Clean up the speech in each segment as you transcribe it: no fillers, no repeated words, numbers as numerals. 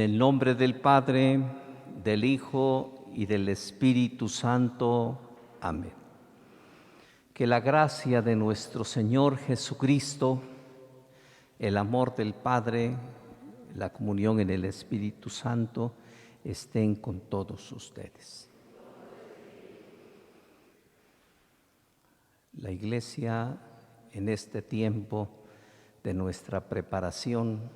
el nombre del Padre, del Hijo y del Espíritu Santo. Amén. Que la gracia de nuestro Señor Jesucristo, el amor del Padre, la comunión en el Espíritu Santo estén con todos ustedes. La Iglesia, en este tiempo de nuestra preparación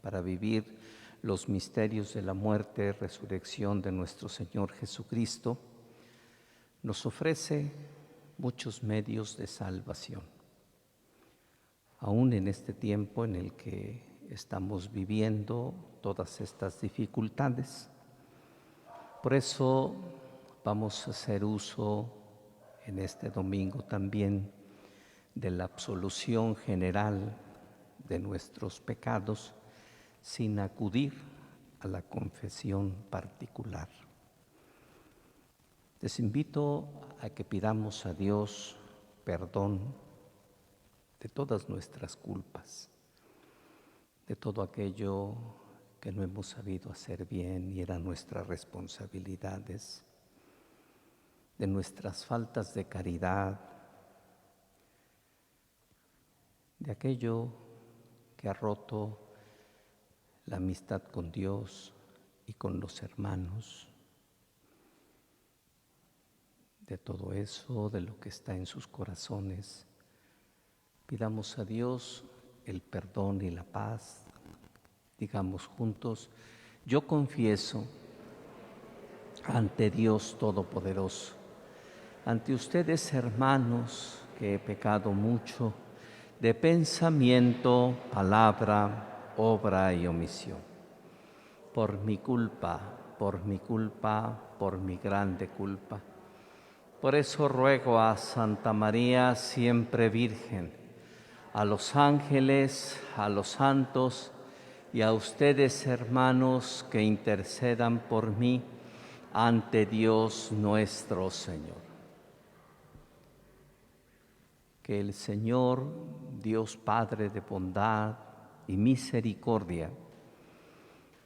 para vivir los misterios de la muerte y resurrección de nuestro Señor Jesucristo, nos ofrece muchos medios de salvación. Aún en este tiempo en el que estamos viviendo todas estas dificultades. Por eso vamos a hacer uso en este domingo también de la absolución general de nuestros pecados sin acudir a la confesión particular. Les invito a que pidamos a Dios perdón de todas nuestras culpas, de todo aquello que no hemos sabido hacer bien y eran nuestras responsabilidades, de nuestras faltas de caridad, de aquello que ha roto la amistad con Dios y con los hermanos, de todo eso, de lo que está en sus corazones. Pidamos a Dios el perdón y la paz. Digamos juntos: yo confieso ante Dios Todopoderoso, ante ustedes, hermanos, que he pecado mucho de pensamiento, palabra, obra y omisión. Por mi culpa, por mi grande culpa. Por eso ruego a Santa María, siempre Virgen, a los ángeles, a los santos y a ustedes, hermanos, que intercedan por mí ante Dios nuestro Señor. Que el Señor, Dios Padre de bondad y misericordia,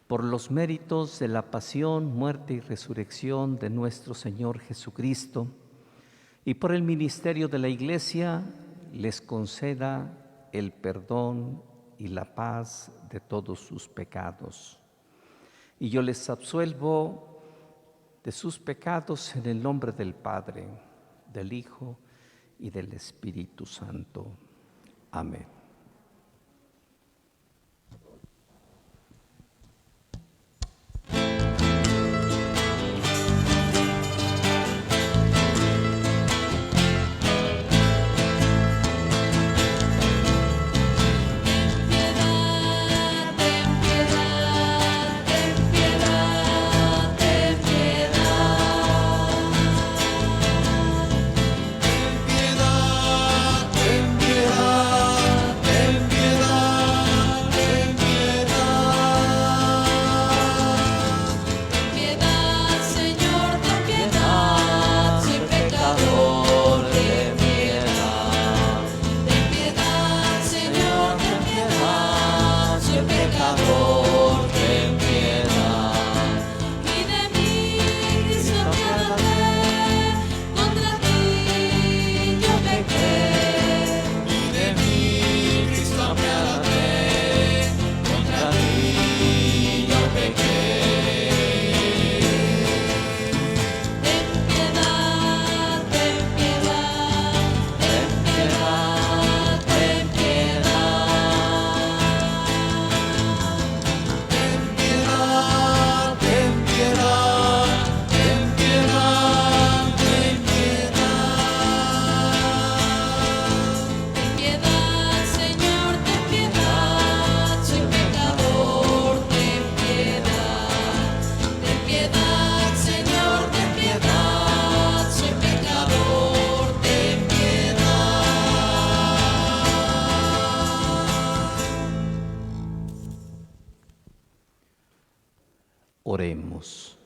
por los méritos de la pasión, muerte y resurrección de nuestro Señor Jesucristo, y por el ministerio de la Iglesia, les conceda el perdón y la paz de todos sus pecados. Y yo les absuelvo de sus pecados en el nombre del Padre, del Hijo y del Espíritu Santo. Amén. Oremos.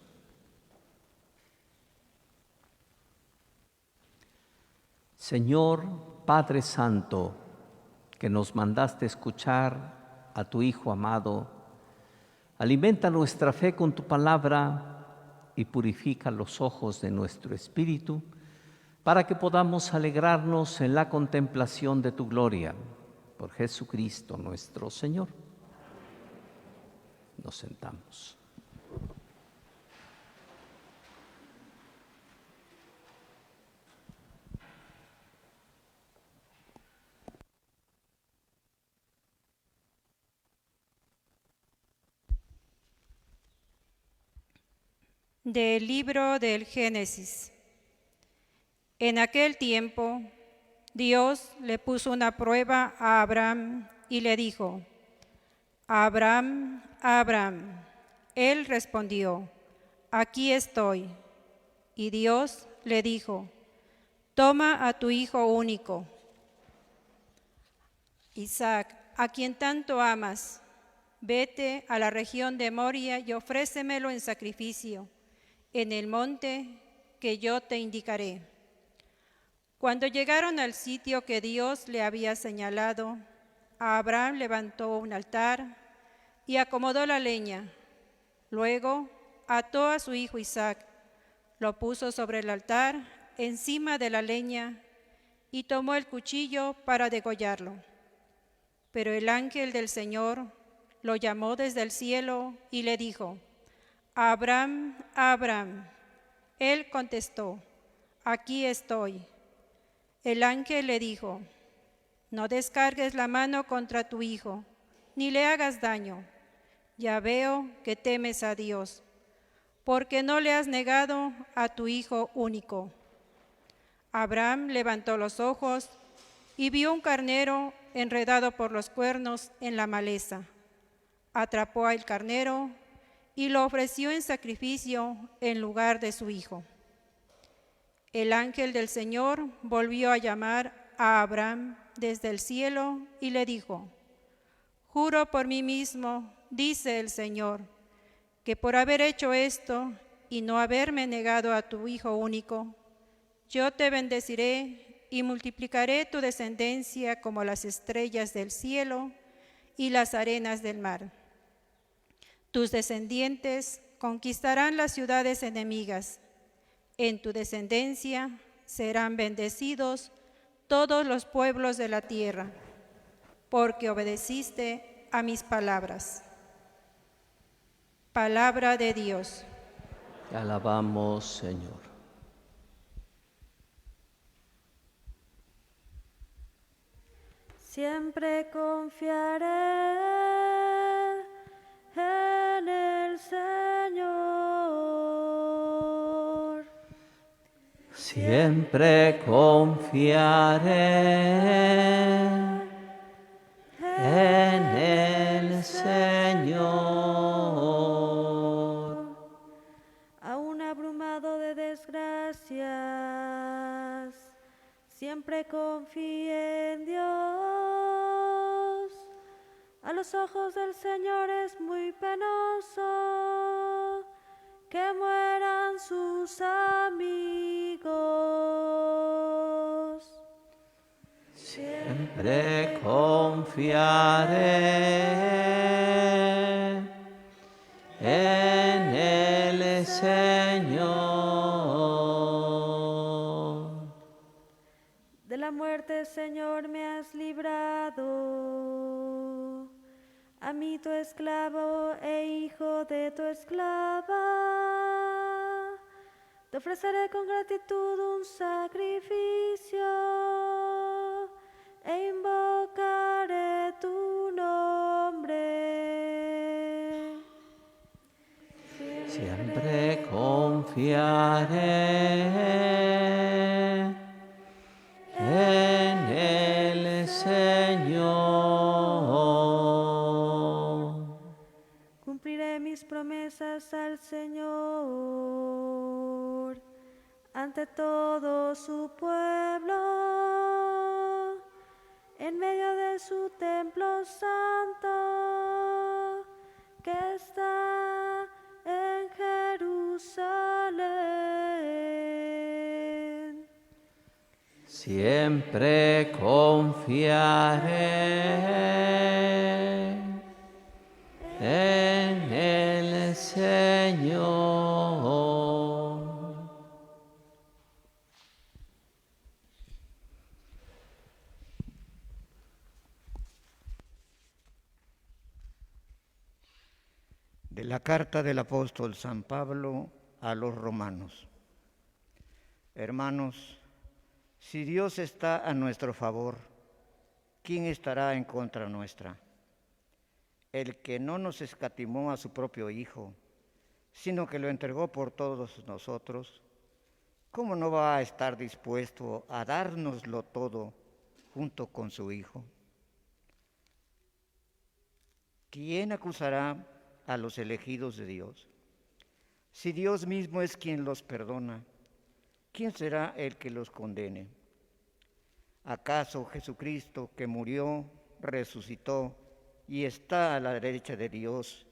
Señor Padre Santo, que nos mandaste escuchar a tu Hijo amado, Alimenta nuestra fe con tu palabra y purifica los ojos de nuestro espíritu para que podamos alegrarnos en la contemplación de tu gloria. Por Jesucristo nuestro Señor. Nos sentamos. Del libro del Génesis. En aquel tiempo, Dios le puso una prueba a Abraham y le dijo: Abraham, Abraham. Él respondió: aquí estoy. Y Dios le dijo: toma a tu hijo único, Isaac, a quien tanto amas, vete a la región de Moria y ofrécemelo en sacrificio en el monte que yo te indicaré. Cuando llegaron al sitio que Dios le había señalado, Abraham levantó un altar y acomodó la leña. Luego ató a su hijo Isaac, lo puso sobre el altar encima de la leña y tomó el cuchillo para degollarlo. Pero el ángel del Señor lo llamó desde el cielo y le dijo: Abraham, Abraham. Él contestó: aquí estoy. El ángel le dijo: no descargues la mano contra tu hijo, ni le hagas daño. Ya veo que temes a Dios, porque no le has negado a tu hijo único. Abraham levantó los ojos y vio un carnero enredado por los cuernos en la maleza. Atrapó al carnero y lo ofreció en sacrificio en lugar de su hijo. El ángel del Señor volvió a llamar a Abraham desde el cielo y le dijo: juro por mí mismo, dice el Señor, que por haber hecho esto y no haberme negado a tu hijo único, yo te bendeciré y multiplicaré tu descendencia como las estrellas del cielo y las arenas del mar. Tus descendientes conquistarán las ciudades enemigas. En tu descendencia serán bendecidos todos los pueblos de la tierra, porque obedeciste a mis palabras. Palabra de Dios. Te alabamos, Señor. Siempre confiaré en el Señor. Siempre confiaré en el Señor. Aún abrumado de desgracias, siempre confíe en Dios. A los ojos del Señor es muy penoso que mueran sus amigos. Siempre confiaré en el Señor. De la muerte, Señor, me has librado. A mí, tu esclavo e hijo de tu esclava, te ofreceré con gratitud un sacrificio e invocaré tu nombre. Siempre confiaré en el Señor. Cumpliré mis promesas al Señor ante todo su pueblo, en medio de su templo santo que está en Jerusalén. Siempre confiaré en Señor. De la carta del apóstol San Pablo a los romanos. Hermanos, si Dios está a nuestro favor, ¿quién estará en contra nuestra? El que no nos escatimó a su propio Hijo, sino que lo entregó por todos nosotros, ¿cómo no va a estar dispuesto a dárnoslo todo junto con su Hijo? ¿Quién acusará a los elegidos de Dios? Si Dios mismo es quien los perdona, ¿quién será el que los condene? ¿Acaso Jesucristo, que murió, resucitó y está a la derecha de Dios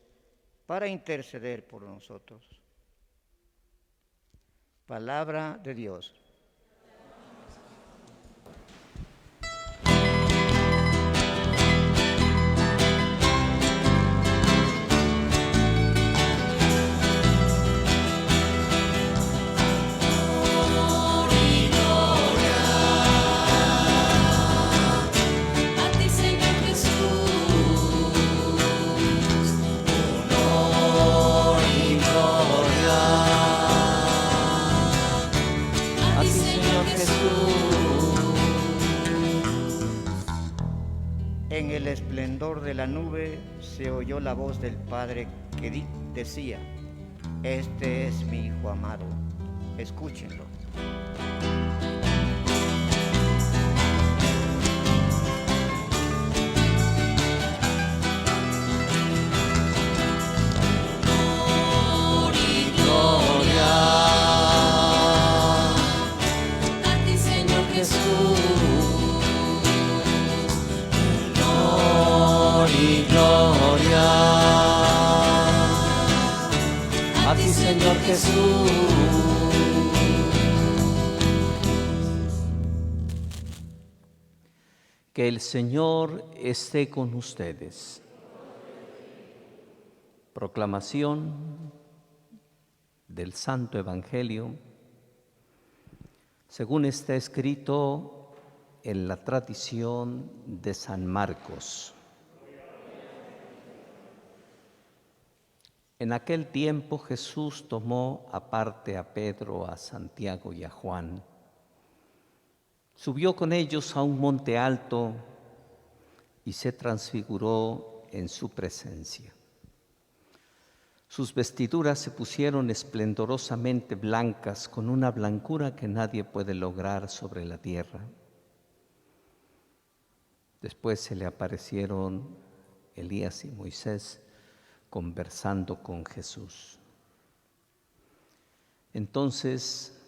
para interceder por nosotros? Palabra de Dios. En el esplendor de la nube se oyó la voz del Padre que decía: este es mi Hijo amado, escúchenlo. A ti, Señor Jesús. Que el Señor esté con ustedes. Proclamación del Santo Evangelio según está escrito en la tradición de San Marcos. En aquel tiempo Jesús tomó aparte a Pedro, a Santiago y a Juan. Subió con ellos a un monte alto y se transfiguró en su presencia. Sus vestiduras se pusieron esplendorosamente blancas, con una blancura que nadie puede lograr sobre la tierra. Después se le aparecieron Elías y Moisés, conversando con Jesús. Entonces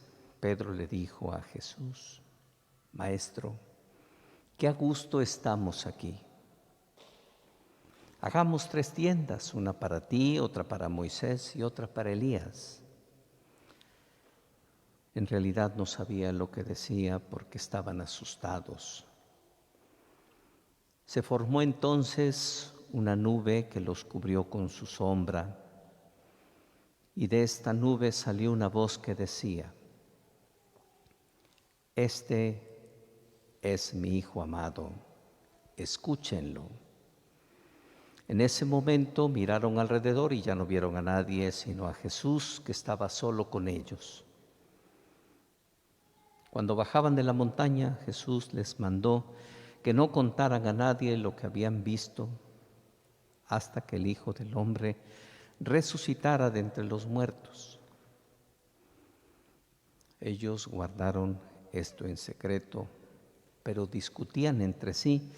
Pedro le dijo a Jesús: Maestro, qué a gusto estamos aquí. Hagamos 3 tiendas, una para ti, otra para Moisés y otra para Elías. En realidad no sabía lo que decía porque estaban asustados. Se formó entonces una nube que los cubrió con su sombra, y de esta nube salió una voz que decía: Este es mi Hijo amado, escúchenlo. En ese momento miraron alrededor y ya no vieron a nadie sino a Jesús, que estaba solo con ellos. Cuando bajaban de la montaña, Jesús les mandó que no contaran a nadie lo que habían visto hasta que el Hijo del Hombre resucitara de entre los muertos. Ellos guardaron esto en secreto, pero discutían entre sí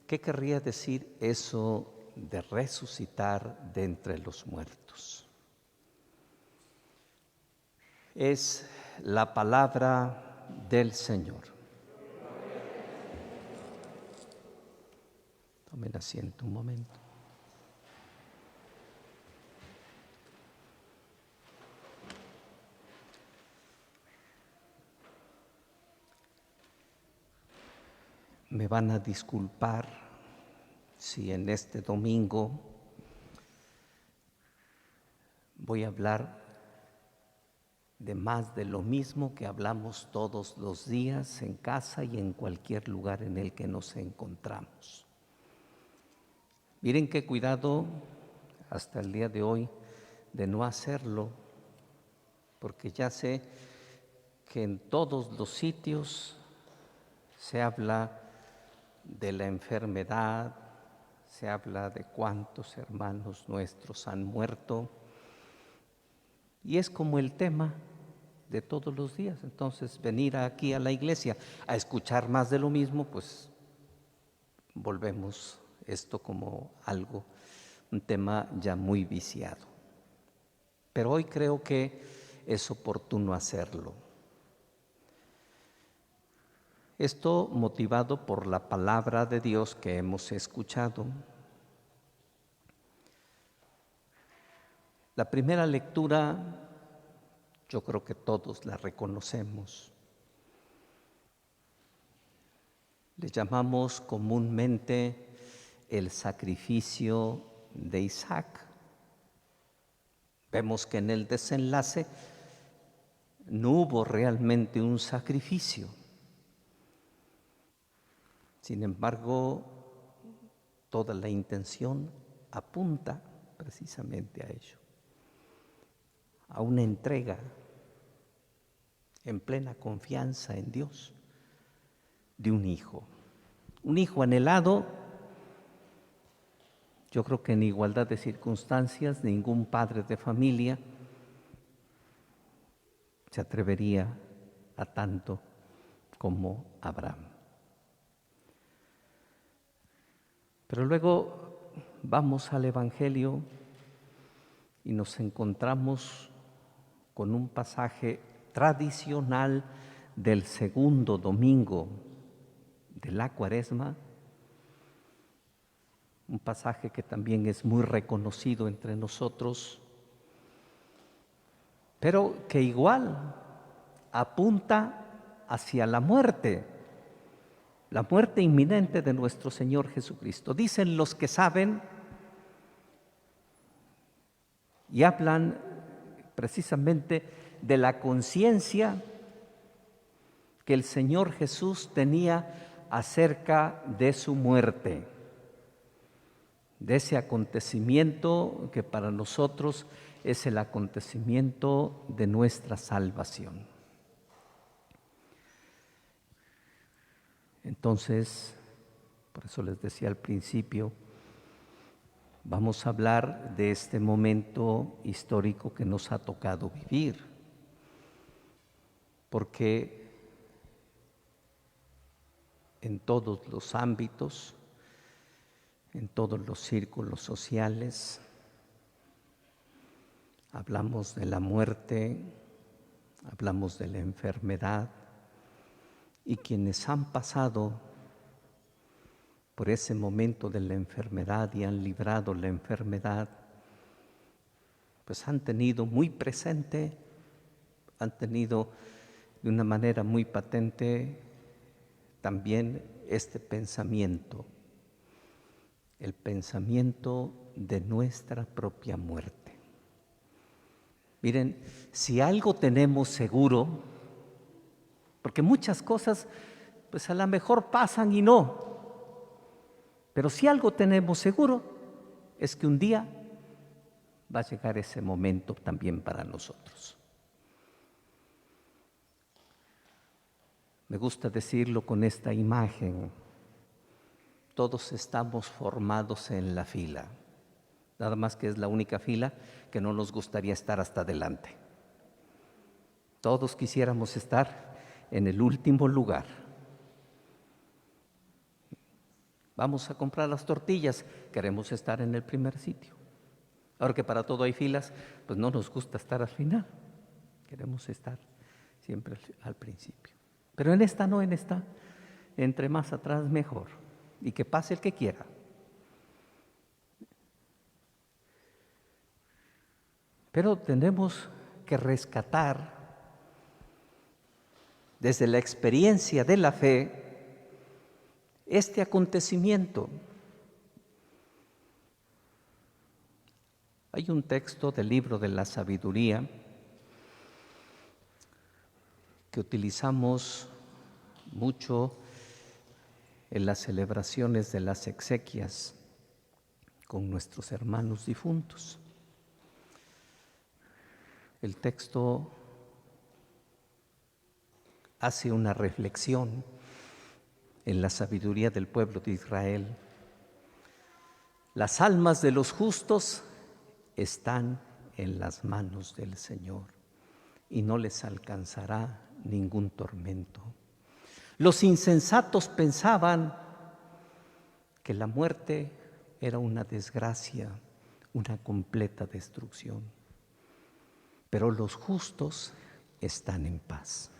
qué querría decir eso de resucitar de entre los muertos. Es la palabra del Señor. Tomen asiento un momento. Me van a disculpar si en este domingo voy a hablar de más de lo mismo que hablamos todos los días en casa y en cualquier lugar en el que nos encontramos. Miren qué cuidado hasta el día de hoy de no hacerlo, porque ya sé que en todos los sitios se habla de la enfermedad, se habla de cuántos hermanos nuestros han muerto, y es como el tema de todos los días. Entonces, venir aquí a la iglesia a escuchar más de lo mismo, pues volvemos esto como algo, un tema ya muy viciado. Pero hoy creo que es oportuno hacerlo. Esto motivado por la palabra de Dios que hemos escuchado. La primera lectura, yo creo que todos la reconocemos. Le llamamos comúnmente el sacrificio de Isaac. Vemos que en el desenlace no hubo realmente un sacrificio. Sin embargo, toda la intención apunta precisamente a ello, a una entrega en plena confianza en Dios de un hijo anhelado. Yo creo que en igualdad de circunstancias ningún padre de familia se atrevería a tanto como Abraham. Pero luego vamos al Evangelio y nos encontramos con un pasaje tradicional del segundo domingo de la Cuaresma, un pasaje que también es muy reconocido entre nosotros, pero que igual apunta hacia la muerte inminente de nuestro Señor Jesucristo. Dicen los que saben y hablan precisamente de la conciencia que el Señor Jesús tenía acerca de su muerte, de ese acontecimiento que para nosotros es el acontecimiento de nuestra salvación. Entonces, por eso les decía al principio, vamos a hablar de este momento histórico que nos ha tocado vivir, porque en todos los ámbitos, en todos los círculos sociales, hablamos de la muerte, hablamos de la enfermedad, y quienes han pasado por ese momento de la enfermedad y han librado la enfermedad, pues han tenido muy presente, han tenido de una manera muy patente también este pensamiento, el pensamiento de nuestra propia muerte. Miren, si algo tenemos seguro, porque muchas cosas pues a lo mejor pasan y no, pero si algo tenemos seguro es que un día va a llegar ese momento también para nosotros. Me gusta decirlo con esta imagen: todos estamos formados en la fila, nada más que es la única fila que no nos gustaría estar hasta adelante. Todos quisiéramos estar en el último lugar. Vamos a comprar las tortillas, queremos estar en el primer sitio. Ahora que para todo hay filas, pues no nos gusta estar al final, queremos estar siempre al principio. Pero en esta no, en esta, entre más atrás mejor, y que pase el que quiera. Pero tenemos que rescatar desde la experiencia de la fe este acontecimiento. Hay un texto del libro de la sabiduría que utilizamos mucho en las celebraciones de las exequias con nuestros hermanos difuntos. El texto hace una reflexión en la sabiduría del pueblo de Israel. Las almas de los justos están en las manos del Señor y no les alcanzará ningún tormento. Los insensatos pensaban que la muerte era una desgracia, una completa destrucción, pero los justos están en paz.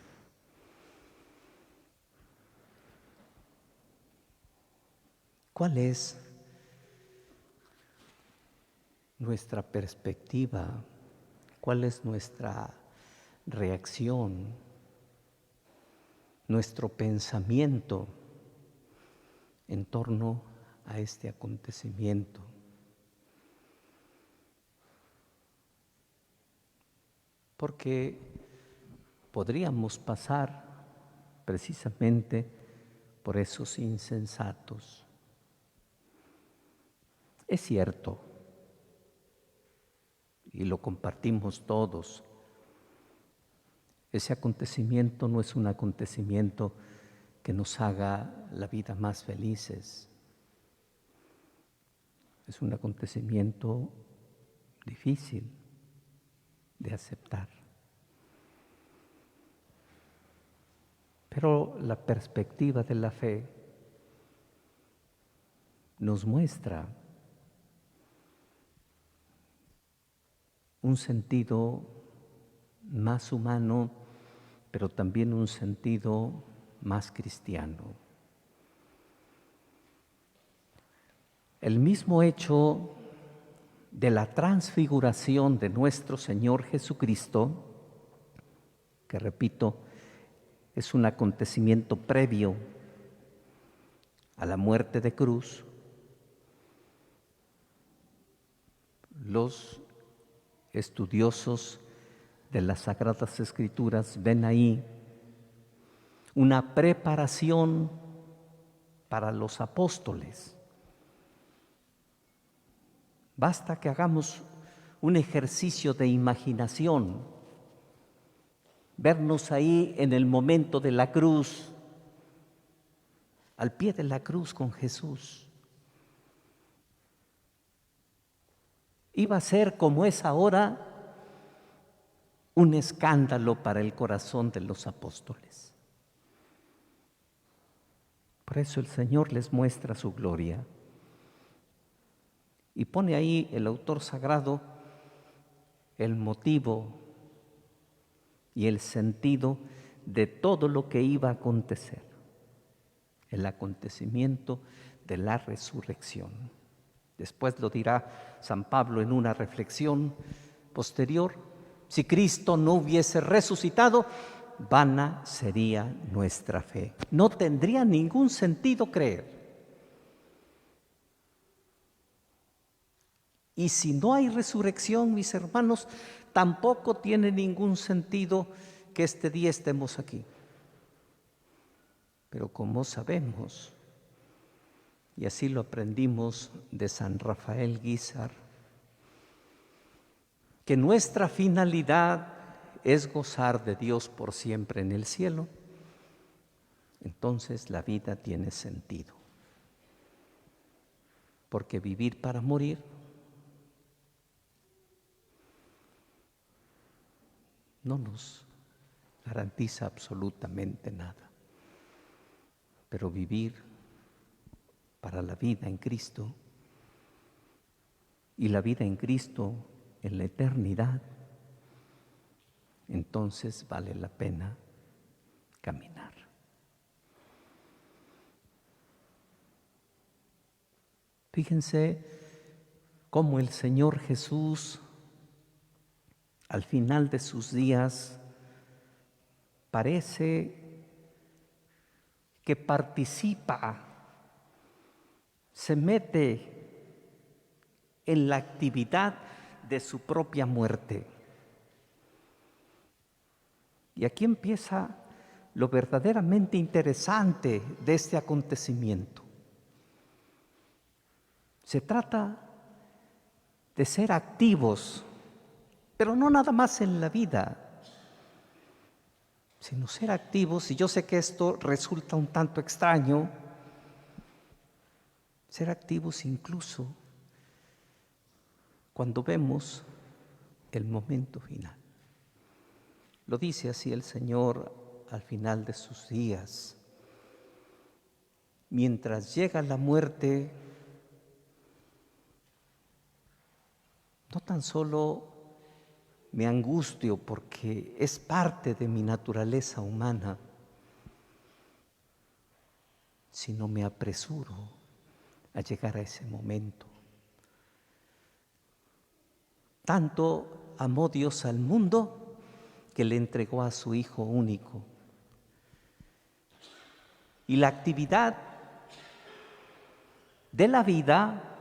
¿Cuál es nuestra perspectiva? ¿Cuál es nuestra reacción? Nuestro pensamiento en torno a este acontecimiento. Porque podríamos pasar precisamente por esos insensatos. Es cierto, y lo compartimos todos, ese acontecimiento no es un acontecimiento que nos haga la vida más felices. Es un acontecimiento difícil de aceptar. Pero la perspectiva de la fe nos muestra un sentido más humano, pero también un sentido más cristiano. El mismo hecho de la transfiguración de nuestro Señor Jesucristo, que repito, es un acontecimiento previo a la muerte de cruz, los estudiosos de las Sagradas Escrituras ven ahí una preparación para los apóstoles. Basta que hagamos un ejercicio de imaginación, vernos ahí en el momento de la cruz, al pie de la cruz con Jesús. Iba a ser, como es ahora, un escándalo para el corazón de los apóstoles. Por eso el Señor les muestra su gloria. Y pone ahí el autor sagrado el motivo y el sentido de todo lo que iba a acontecer, el acontecimiento de la resurrección. Después lo dirá San Pablo en una reflexión posterior: si Cristo no hubiese resucitado, vana sería nuestra fe. No tendría ningún sentido creer. Y si no hay resurrección, mis hermanos, tampoco tiene ningún sentido que este día estemos aquí. Pero como sabemos, y así lo aprendimos de San Rafael Guízar, que nuestra finalidad es gozar de Dios por siempre en el cielo, entonces la vida tiene sentido. Porque vivir para morir no nos garantiza absolutamente nada. Pero vivir para la vida en Cristo, y la vida en Cristo en la eternidad, entonces vale la pena caminar. Fíjense cómo el Señor Jesús, al final de sus días, parece que participa, se mete en la actividad de su propia muerte. Y aquí empieza lo verdaderamente interesante de este acontecimiento. Se trata de ser activos, pero no nada más en la vida, sino ser activos, y yo sé que esto resulta un tanto extraño, ser activos incluso cuando vemos el momento final. Lo dice así el Señor al final de sus días. Mientras llega la muerte, no tan solo me angustio porque es parte de mi naturaleza humana, sino me apresuro a llegar a ese momento. Tanto amó Dios al mundo que le entregó a su Hijo único. Y la actividad de la vida,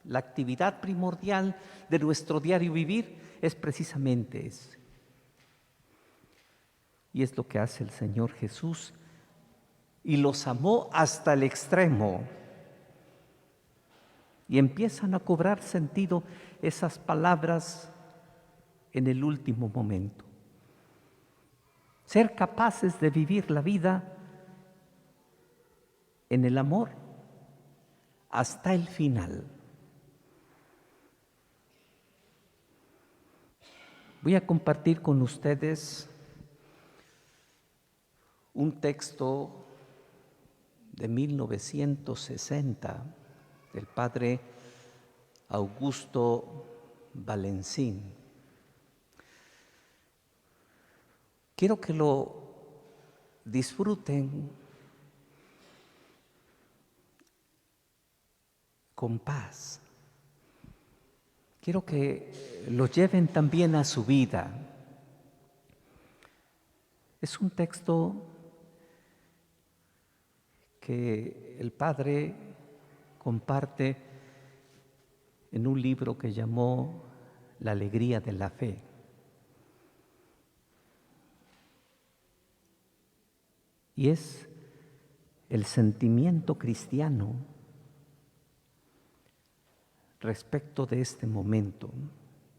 la actividad primordial de nuestro diario vivir es precisamente ese. Y es lo que hace el Señor Jesús. Y los amó hasta el extremo. Y empiezan a cobrar sentido esas palabras en el último momento. Ser capaces de vivir la vida en el amor hasta el final. Voy a compartir con ustedes un texto de 1960 del padre Augusto Valencín. Quiero que lo disfruten con paz. Quiero que lo lleven también a su vida. Es un texto que el Padre comparte en un libro que llamó La alegría de la fe. Y es el sentimiento cristiano respecto de este momento,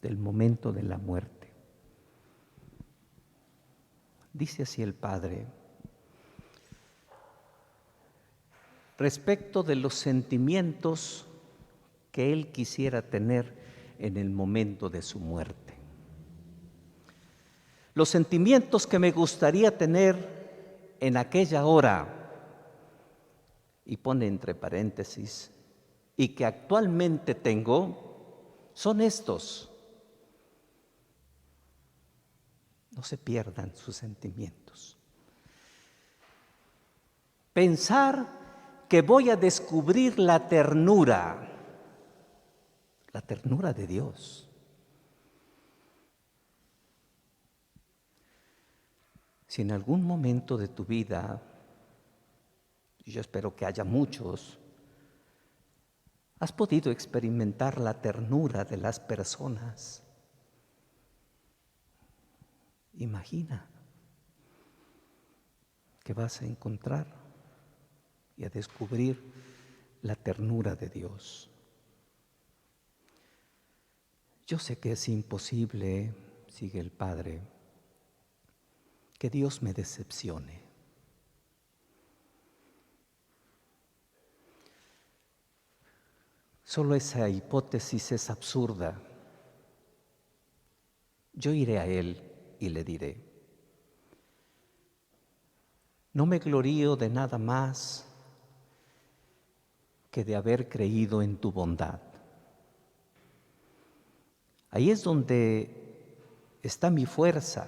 del momento de la muerte. Dice así el Padre: respecto de los sentimientos que él quisiera tener en el momento de su muerte. Los sentimientos que me gustaría tener en aquella hora, y pone entre paréntesis, y que actualmente tengo, son estos. No se pierdan sus sentimientos. Pensar que voy a descubrir la ternura de Dios. Si en algún momento de tu vida, y yo espero que haya muchos, has podido experimentar la ternura de las personas, imagina que vas a encontrar y a descubrir la ternura de Dios. Yo sé que es imposible, sigue el Padre, que Dios me decepcione. Solo esa hipótesis es absurda. Yo iré a Él y le diré: no me glorío de nada más que de haber creído en tu bondad. Ahí es donde está mi fuerza.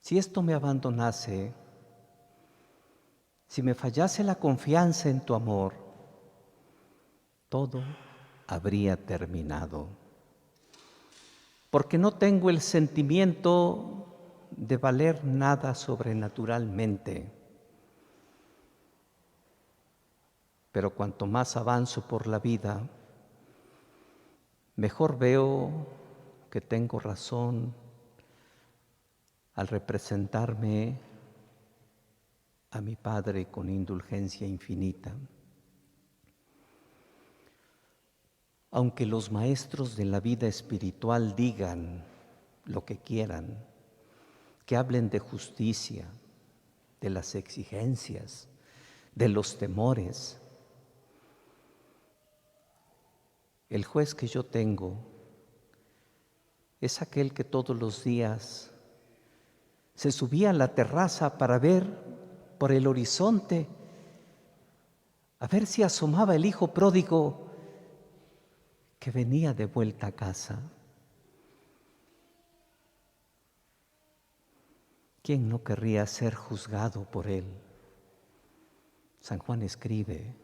Si esto me abandonase, si me fallase la confianza en tu amor, todo habría terminado. Porque no tengo el sentimiento de valer nada sobrenaturalmente. Pero cuanto más avanzo por la vida, mejor veo que tengo razón al representarme a mi Padre con indulgencia infinita. Aunque los maestros de la vida espiritual digan lo que quieran, que hablen de justicia, de las exigencias, de los temores, el juez que yo tengo es aquel que todos los días se subía a la terraza para ver por el horizonte, a ver si asomaba el hijo pródigo que venía de vuelta a casa. ¿Quién no querría ser juzgado por él? San Juan escribe: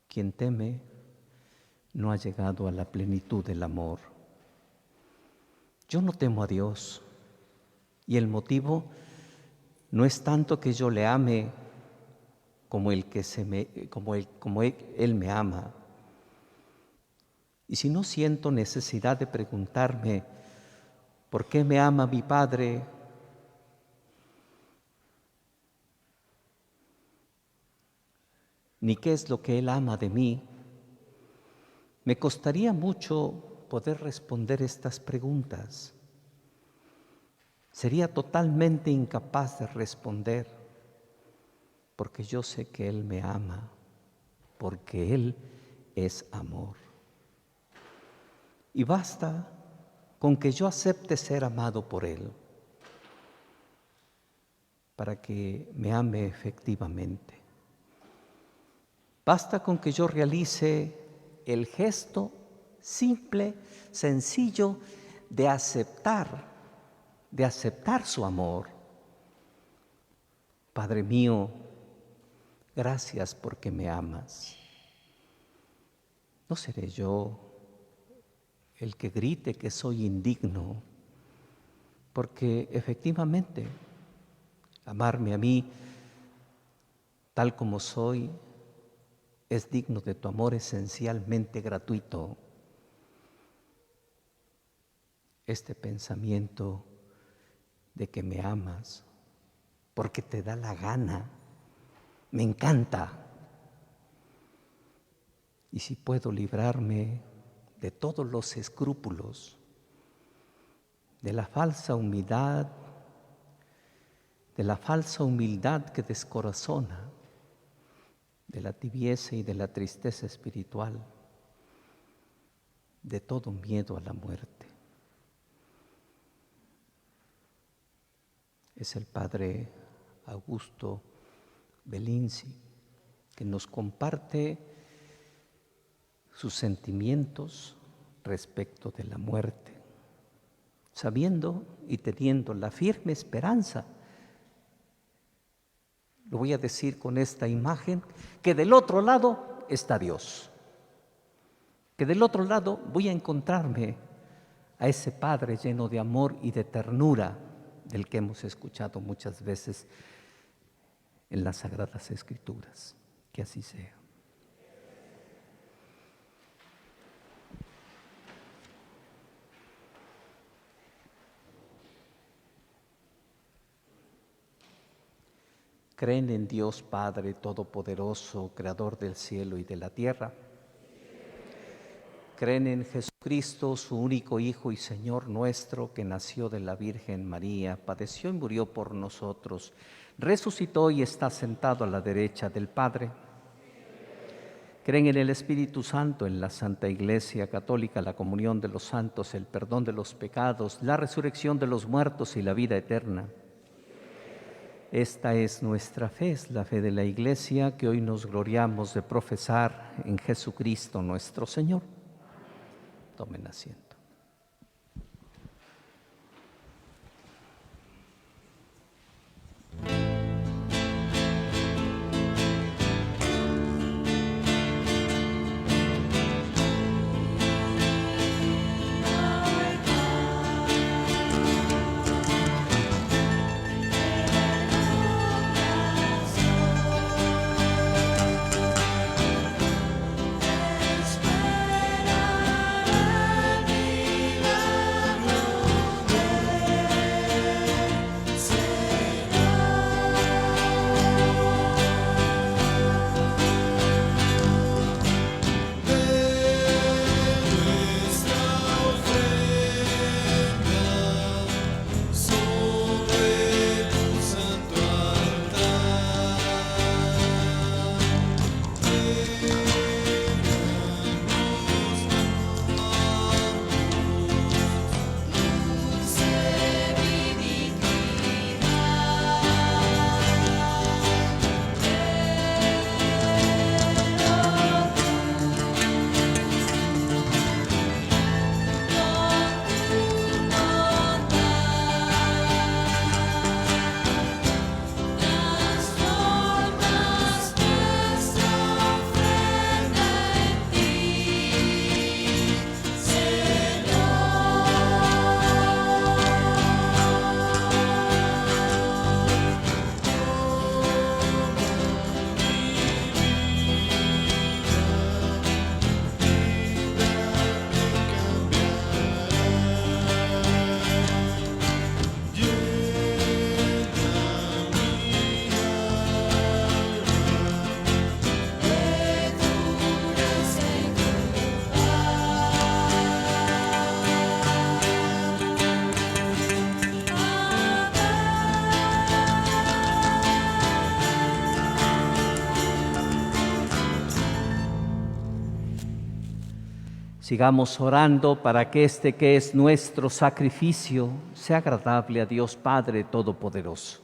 quien teme no ha llegado a la plenitud del amor. Yo no temo a Dios, y el motivo no es tanto que yo le ame como Él me ama. Y si no siento necesidad de preguntarme por qué me ama mi Padre, ni qué es lo que Él ama de mí, me costaría mucho poder responder estas preguntas. Sería totalmente incapaz de responder, porque yo sé que Él me ama, porque Él es amor. Y basta con que yo acepte ser amado por Él, para que me ame efectivamente. Basta con que yo realice el gesto simple, sencillo, de aceptar su amor. Padre mío, gracias porque me amas. No seré yo el que grite que soy indigno, porque efectivamente amarme a mí tal como soy es digno de tu amor esencialmente gratuito. Este pensamiento de que me amas porque te da la gana, me encanta. Y si puedo librarme de todos los escrúpulos, de la falsa humildad que descorazona, de la tibieza y de la tristeza espiritual, de todo miedo a la muerte. Es el Padre Augusto Belinzi que nos comparte sus sentimientos respecto de la muerte, sabiendo y teniendo la firme esperanza, lo voy a decir con esta imagen, que del otro lado está Dios, que del otro lado voy a encontrarme a ese Padre lleno de amor y de ternura del que hemos escuchado muchas veces en las Sagradas Escrituras. Que así sea. ¿Creen en Dios Padre Todopoderoso, Creador del cielo y de la tierra? ¿Creen en Jesucristo, su único Hijo y Señor nuestro, que nació de la Virgen María, padeció y murió por nosotros, resucitó y está sentado a la derecha del Padre? ¿Creen en el Espíritu Santo, en la Santa Iglesia Católica, la comunión de los santos, el perdón de los pecados, la resurrección de los muertos y la vida eterna? Esta es nuestra fe, es la fe de la Iglesia que hoy nos gloriamos de profesar en Jesucristo nuestro Señor. Tomen asiento. Espera Sigamos orando para que este que es nuestro sacrificio sea agradable a Dios Padre Todopoderoso.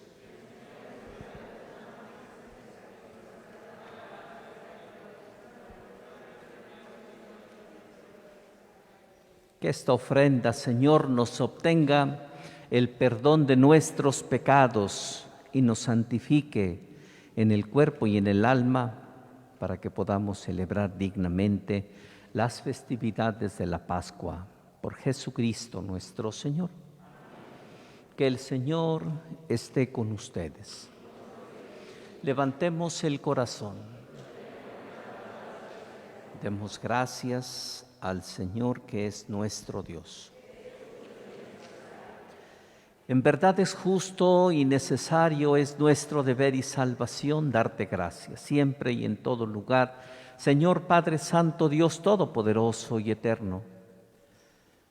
Que esta ofrenda, Señor, nos obtenga el perdón de nuestros pecados y nos santifique en el cuerpo y en el alma para que podamos celebrar dignamente las festividades de la Pascua. Por Jesucristo nuestro Señor. Que el Señor esté con ustedes. Levantemos el corazón. Demos gracias al Señor que es nuestro Dios. En verdad es justo y necesario, es nuestro deber y salvación darte gracias, siempre y en todo lugar, Señor Padre Santo, Dios Todopoderoso y Eterno,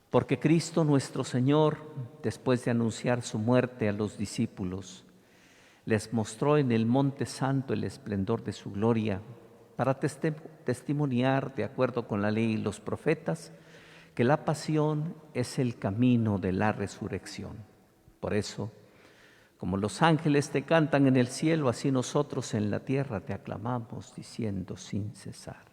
porque Cristo nuestro Señor, después de anunciar su muerte a los discípulos, les mostró en el Monte Santo el esplendor de su gloria, para testimoniar, de acuerdo con la ley y los profetas, que la pasión es el camino de la resurrección. Por eso, como los ángeles te cantan en el cielo, así nosotros en la tierra te aclamamos, diciendo sin cesar.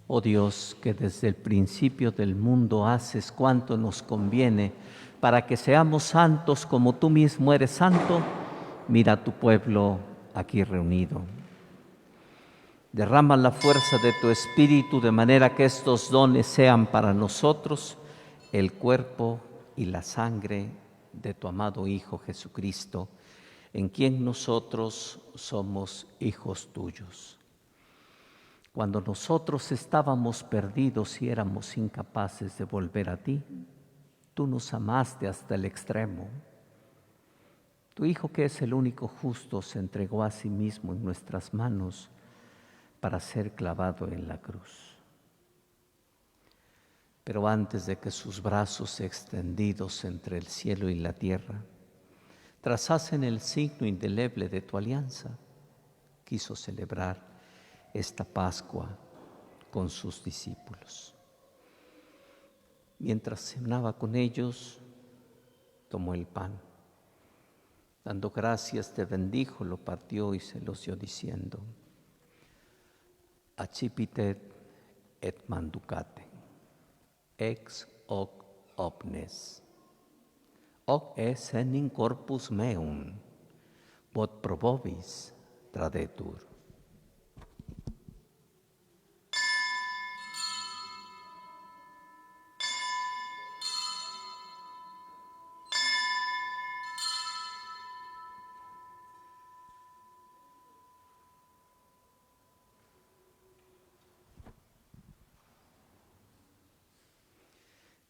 Oh Dios, que desde el principio del mundo haces cuanto nos conviene para que seamos santos como tú mismo eres santo, mira a tu pueblo aquí reunido. Derrama la fuerza de tu Espíritu de manera que estos dones sean para nosotros el cuerpo y la sangre de tu amado Hijo Jesucristo, en quien nosotros somos hijos tuyos. Cuando nosotros estábamos perdidos y éramos incapaces de volver a ti, tú nos amaste hasta el extremo. Tu Hijo, que es el único justo, se entregó a sí mismo en nuestras manos para ser clavado en la cruz. Pero antes de que sus brazos extendidos entre el cielo y la tierra trazasen el signo indeleble de tu alianza, quiso celebrar esta Pascua con sus discípulos. Mientras cenaba con ellos, tomó el pan. Dando gracias, te bendijo, lo partió y se los dio diciendo: Accipitet et manducate, ex hoc omnes. Hoc es in corpus meum, quod pro vobis tradetur.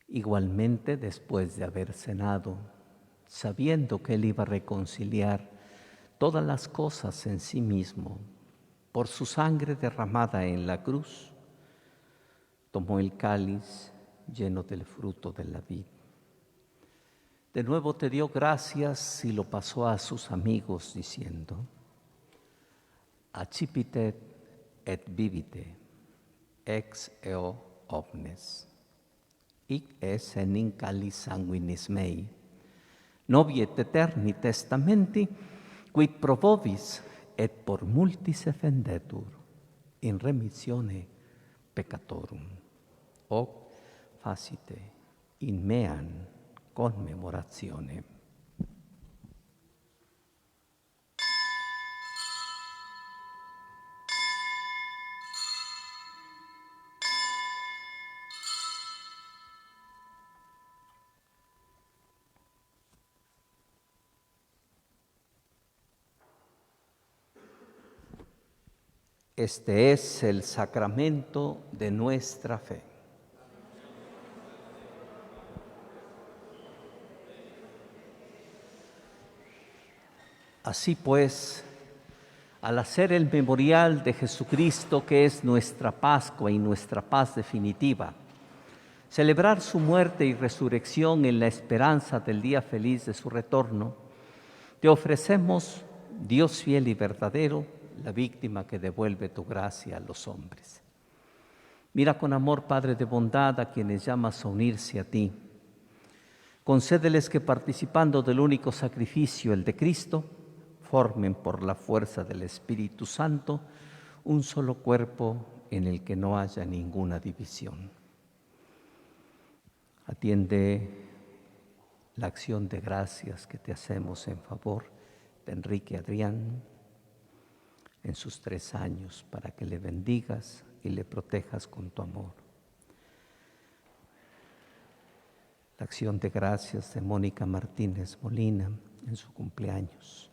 Igualmente, después de haber cenado, sabiendo que él iba a reconciliar todas las cosas en sí mismo, por su sangre derramada en la cruz, tomó el cáliz lleno del fruto de la vid. De nuevo te dio gracias y lo pasó a sus amigos diciendo: Accipitet et vivite, ex eo omnes, hic es enim cáliz sanguinis mei, noviet eterni testamenti, quid pro vobis et por multis efendetur, in remissione peccatorum. Hoc facite in meam commemorationem. Este es el sacramento de nuestra fe. Así pues, al hacer el memorial de Jesucristo, que es nuestra Pascua y nuestra paz definitiva, celebrar su muerte y resurrección en la esperanza del día feliz de su retorno, te ofrecemos, Dios fiel y verdadero, la víctima que devuelve tu gracia a los hombres. Mira con amor, Padre de bondad, a quienes llamas a unirse a ti. Concédeles que, participando del único sacrificio, el de Cristo, formen por la fuerza del Espíritu Santo un solo cuerpo en el que no haya ninguna división. Atiende la acción de gracias que te hacemos en favor de Enrique Adrián en sus 3 años, para que le bendigas y le protejas con tu amor. La acción de gracias de Mónica Martínez Molina en su cumpleaños.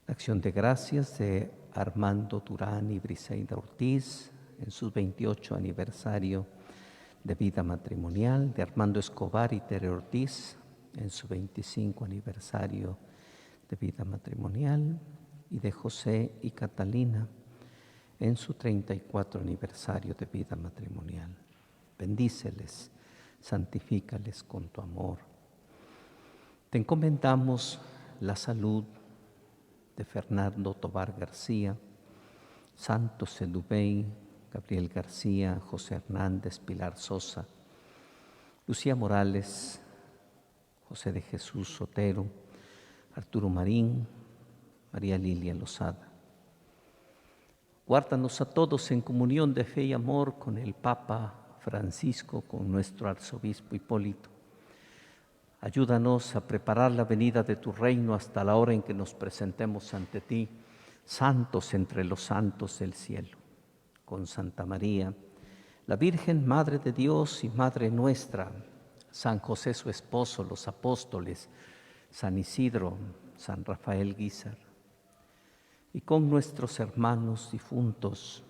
La acción de gracias de Armando Durán y Briseida Ortiz en su 28 aniversario de vida matrimonial, de Armando Escobar y Tere Ortiz en su 25 aniversario de vida matrimonial, y de José y Catalina en su 34 aniversario de vida matrimonial. Bendíceles, santifícales con tu amor. Te encomendamos la salud de Fernando Tobar García, Santos Edubey, Gabriel García, José Hernández, Pilar Sosa, Lucía Morales, José de Jesús Sotero, Arturo Marín, María Lilia Lozada. Guárdanos a todos en comunión de fe y amor con el Papa Francisco, con nuestro arzobispo Hipólito. Ayúdanos a preparar la venida de tu reino hasta la hora en que nos presentemos ante ti, santos entre los santos del cielo. Con Santa María, la Virgen, Madre de Dios y Madre nuestra, San José su esposo, los apóstoles, San Isidro, San Rafael Guízar, y con nuestros hermanos difuntos,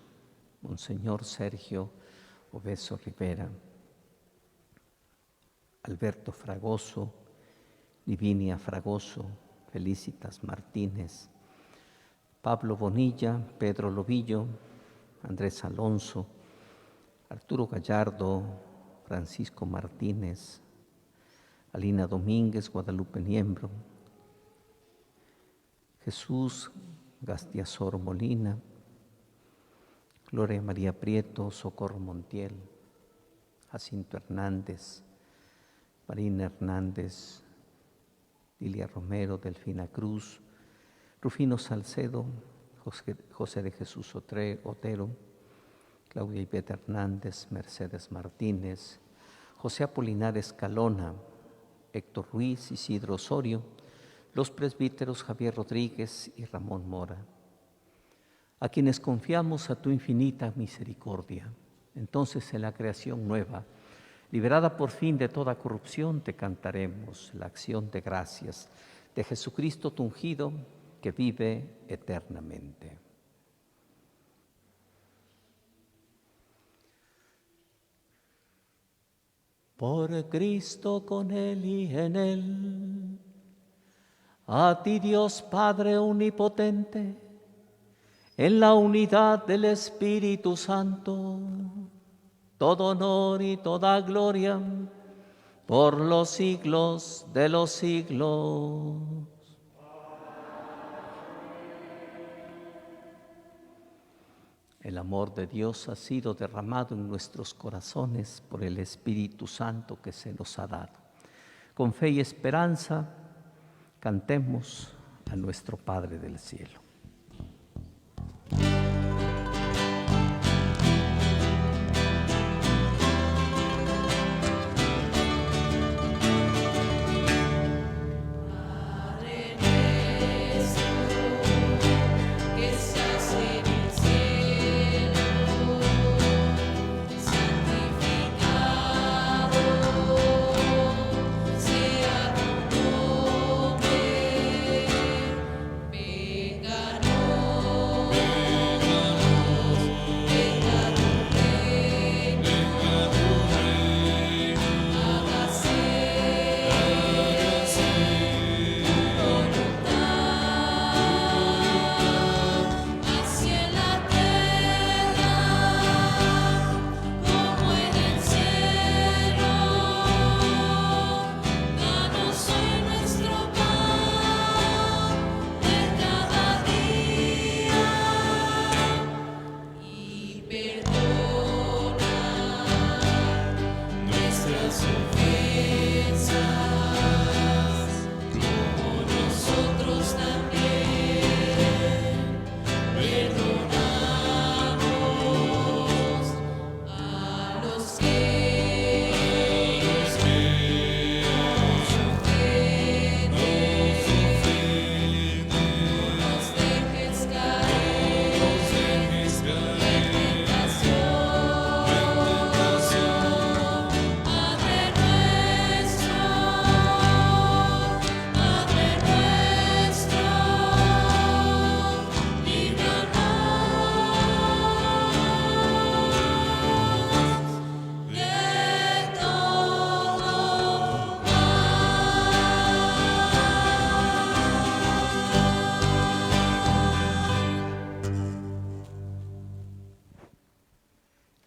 Monseñor Sergio Obeso Rivera, Alberto Fragoso, Livinia Fragoso, Felicitas Martínez, Pablo Bonilla, Pedro Lobillo, Andrés Alonso, Arturo Gallardo, Francisco Martínez, Alina Domínguez, Guadalupe Niembro, Jesús Gastiazor Molina, Gloria María Prieto, Socorro Montiel, Jacinto Hernández, Marina Hernández, Lilia Romero, Delfina Cruz, Rufino Salcedo, José de Jesús Otero, Claudia Iveta Hernández, Mercedes Martínez, José Apolinar Escalona, Héctor Ruiz, Isidro Osorio, los presbíteros Javier Rodríguez y Ramón Mora, a quienes confiamos a tu infinita misericordia. Entonces, en la creación nueva, liberada por fin de toda corrupción, te cantaremos la acción de gracias de Jesucristo tu ungido, que vive eternamente. Por Cristo, con Él y en Él, A ti, Dios Padre omnipotente, en la unidad del Espíritu Santo, todo honor y toda gloria por los siglos de los siglos. El amor de Dios ha sido derramado en nuestros corazones por el Espíritu Santo que se nos ha dado. Con fe y esperanza, cantemos a nuestro Padre del cielo.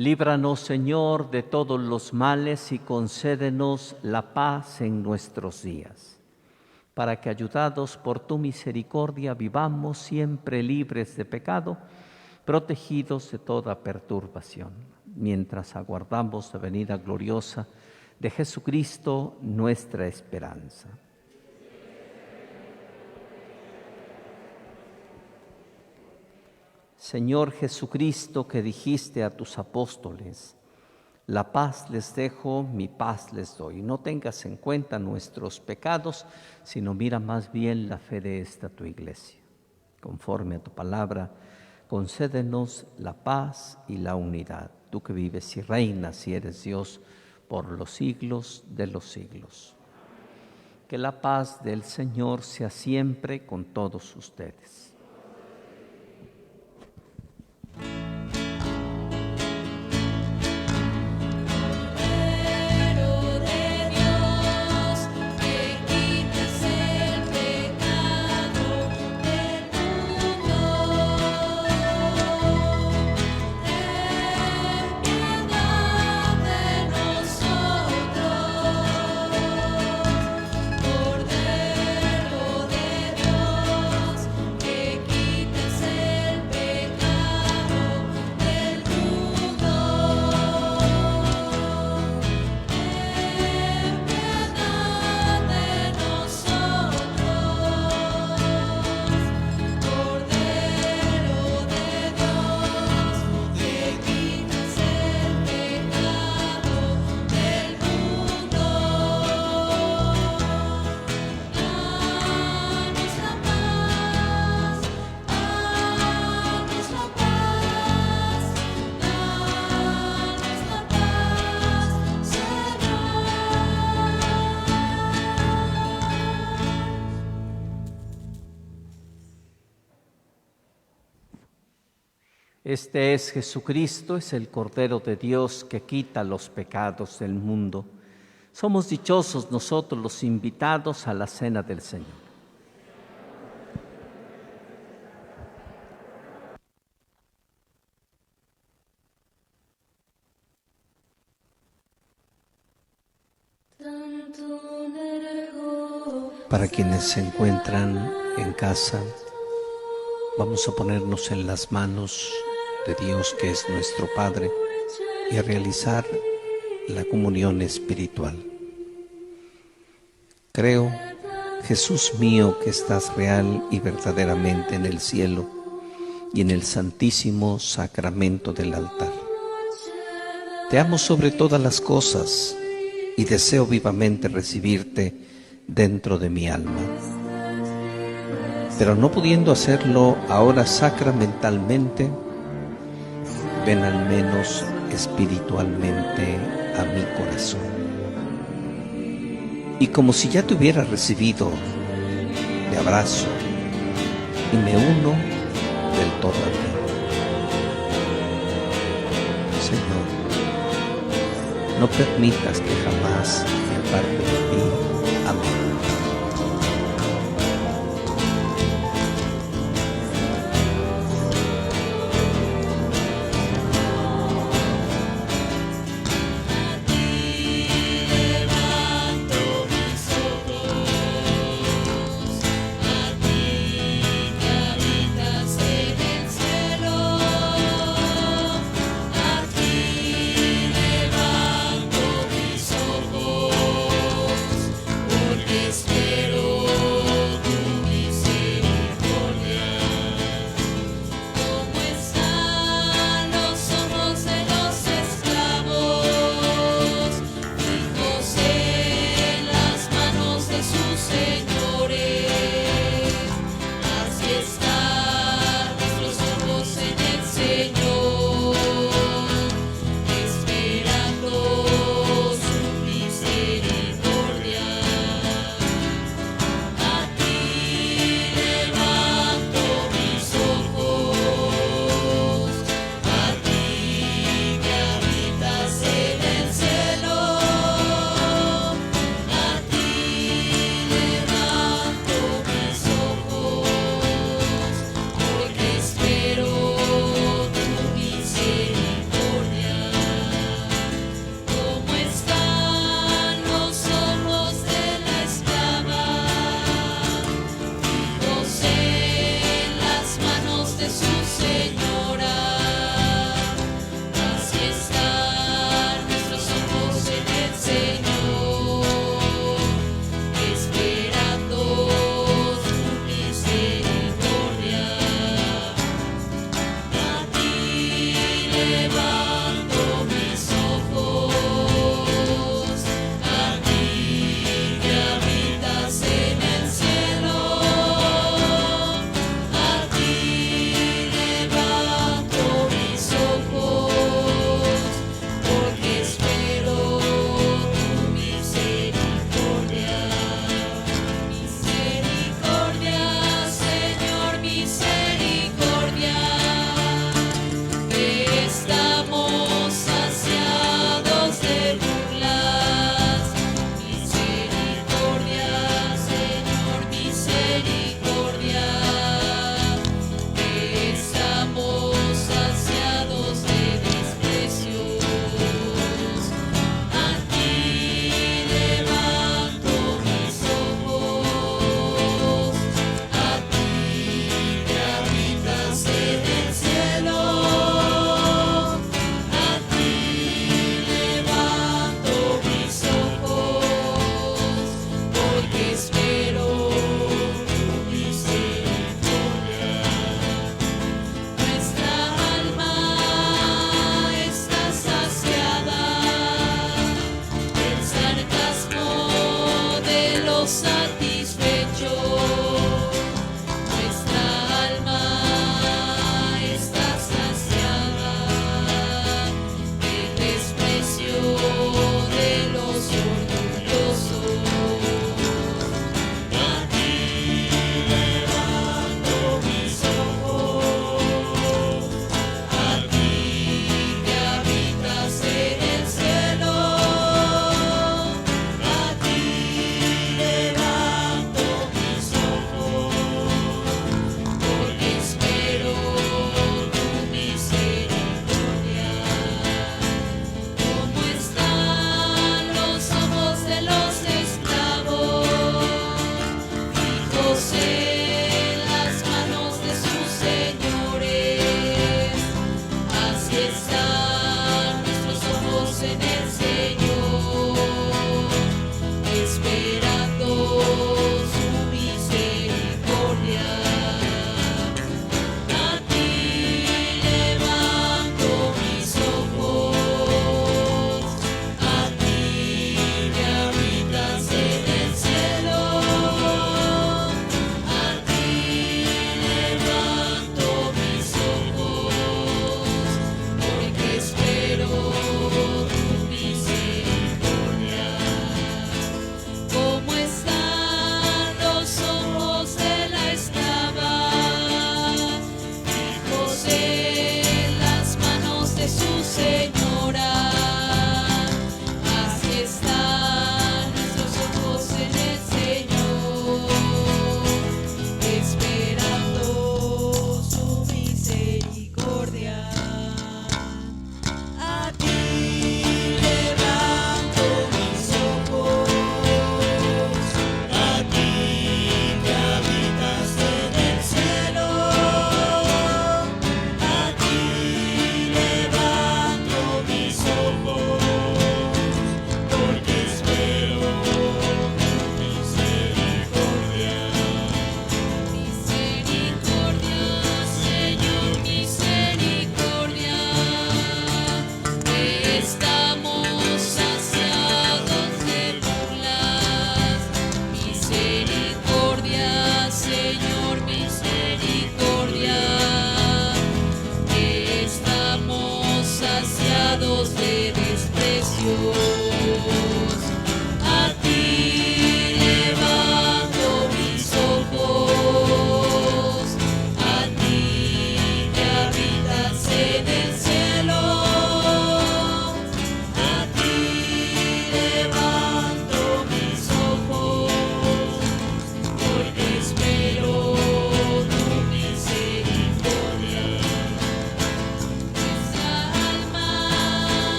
Líbranos, Señor, de todos los males y concédenos la paz en nuestros días, para que, ayudados por tu misericordia, vivamos siempre libres de pecado, protegidos de toda perturbación, mientras aguardamos la venida gloriosa de Jesucristo, nuestra esperanza. Señor Jesucristo, que dijiste a tus apóstoles, la paz les dejo, mi paz les doy. No tengas en cuenta nuestros pecados, sino mira más bien la fe de esta tu iglesia. Conforme a tu palabra, concédenos la paz y la unidad. Tú que vives y reinas y eres Dios por los siglos de los siglos. Que la paz del Señor sea siempre con todos ustedes. Este es Jesucristo, es el Cordero de Dios que quita los pecados del mundo. Somos dichosos nosotros los invitados a la cena del Señor. Para quienes se encuentran en casa, vamos a ponernos en las manos de Dios, que es nuestro Padre, y a realizar la comunión espiritual. Creo, Jesús mío, que estás real y verdaderamente en el cielo y en el santísimo sacramento del altar. Te amo sobre todas las cosas y deseo vivamente recibirte dentro de mi alma. Pero no pudiendo hacerlo ahora sacramentalmente, ven al menos espiritualmente a mi corazón. Y como si ya te hubiera recibido, te abrazo y me uno del todo a ti. Señor, no permitas que jamás me aparte de ti. Amén. Levanto